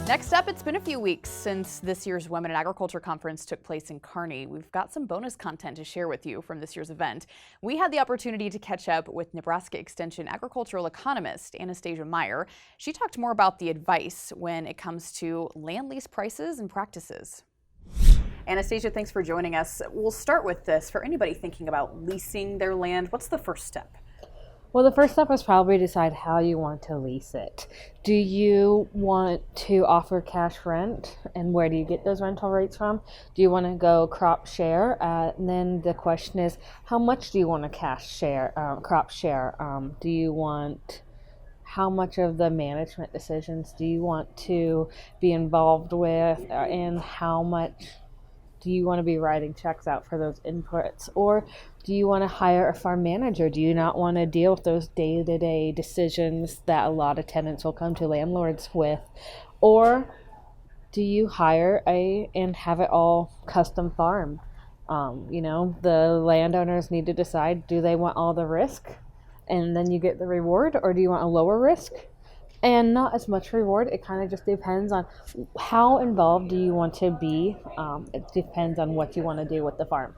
Next up, it's been a few weeks since this year's Women in Agriculture Conference took place in Kearney. We've got some bonus content to share with you from this year's event. We had the opportunity to catch up with Nebraska Extension agricultural economist Anastasia Meyer. She talked more about the advice when it comes to land lease prices and practices. Anastasia, thanks for joining us. We'll start with this. For anybody thinking about leasing their land, what's the first step? Well, the first step is probably decide how you want to lease it. Do you want to offer cash rent, and where do you get those rental rates from? Do you want to go crop share? And then the question is, how much do you want to crop share? Do you want, how much of the management decisions do you want to be involved with, and how much do you want to be writing checks out for those inputs? Or do you want to hire a farm manager? Do you not want to deal with those day-to-day decisions that a lot of tenants will come to landlords with? Or do you hire and have it all custom farm? The landowners need to decide, do they want all the risk and then you get the reward, or do you want a lower risk and not as much reward? It kind of just depends on how involved do you want to be. It depends on what you want to do with the farm.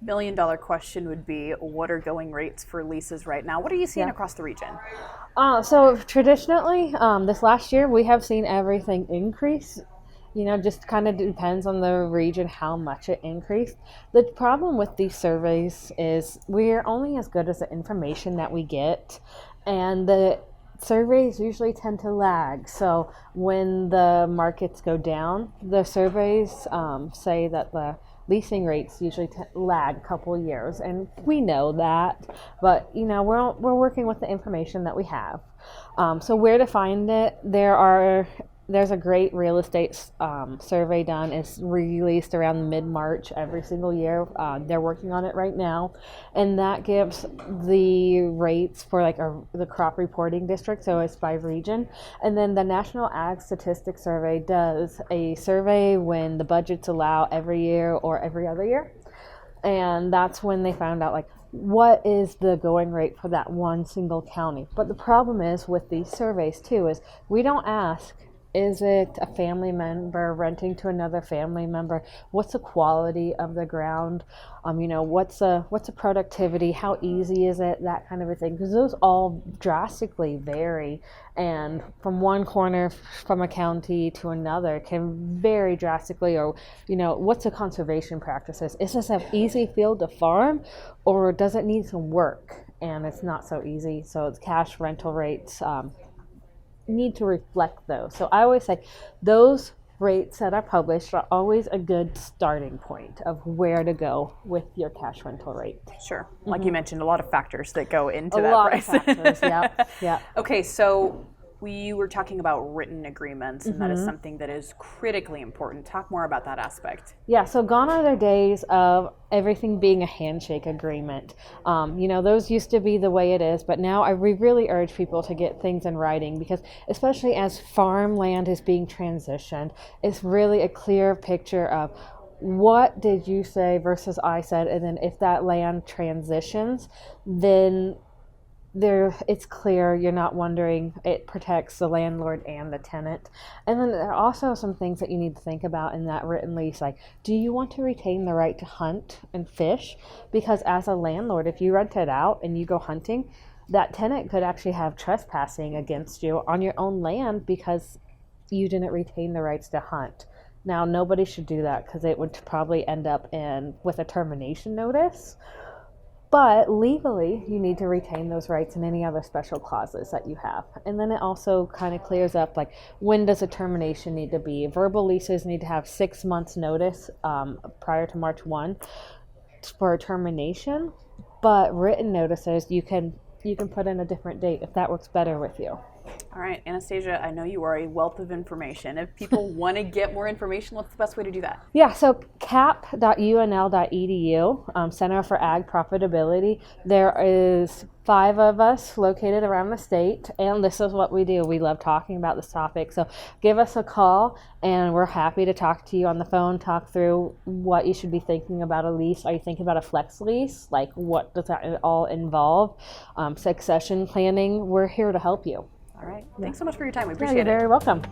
$1 million question would be, what are going rates for leases right now? What are you seeing across the region? So traditionally, this last year, we have seen everything increase. Just kind of depends on the region how much it increased. The problem with these surveys is we're only as good as the information that we get, and the surveys usually tend to lag. So when the markets go down, the surveys say that the leasing rates usually lag a couple of years, and we know that, but we're working with the information that we have. So where to find it? There's a great real estate survey done. It's released around mid-March every single year. They're working on it right now, and that gives the rates for the crop reporting district, so it's by region. And then the National Ag Statistics Survey does a survey when the budgets allow every year or every other year, and that's when they found out what is the going rate for that one single county. But the problem is with these surveys too is we don't ask, is it a family member renting to another family member? What's the quality of the ground? What's the productivity? How easy is it? That kind of a thing, because those all drastically vary, and from one corner from a county to another can vary drastically. Or what's the conservation practices? Is this an easy field to farm, or does it need some work? And it's not so easy. So it's cash rental rates. Need to reflect those. So I always say those rates that are published are always a good starting point of where to go with your cash rental rate. Sure. Like you mentioned, a lot of factors that go into that price. A lot of factors, yeah. Okay, so we were talking about written agreements, and that is something that is critically important. Talk more about that aspect. Yeah, so gone are the days of everything being a handshake agreement. Those used to be the way it is, but now we really urge people to get things in writing, because especially as farmland is being transitioned, it's really a clear picture of what did you say versus I said, and then if that land transitions, then it's clear, you're not wondering. It protects the landlord and the tenant. And then there are also some things that you need to think about in that written lease, like, do you want to retain the right to hunt and fish? Because as a landlord, if you rent it out and you go hunting, that tenant could actually have trespassing against you on your own land because you didn't retain the rights to hunt. Now, nobody should do that, because it would probably end up with a termination notice. But legally, you need to retain those rights and any other special clauses that you have. And then it also kind of clears up, when does a termination need to be? Verbal leases need to have 6 months notice prior to March 1 for a termination. But written notices, you can put in a different date if that works better with you. All right, Anastasia, I know you are a wealth of information. If people want to get more information, what's the best way to do that? Yeah, so cap.unl.edu, Center for Ag Profitability. There is 5 of us located around the state, and this is what we do. We love talking about this topic. So give us a call, and we're happy to talk to you on the phone, talk through what you should be thinking about a lease. Are you thinking about a flex lease? What does that all involve? Succession planning. We're here to help you. All right. Thanks so much for your time. We appreciate it. You're very welcome.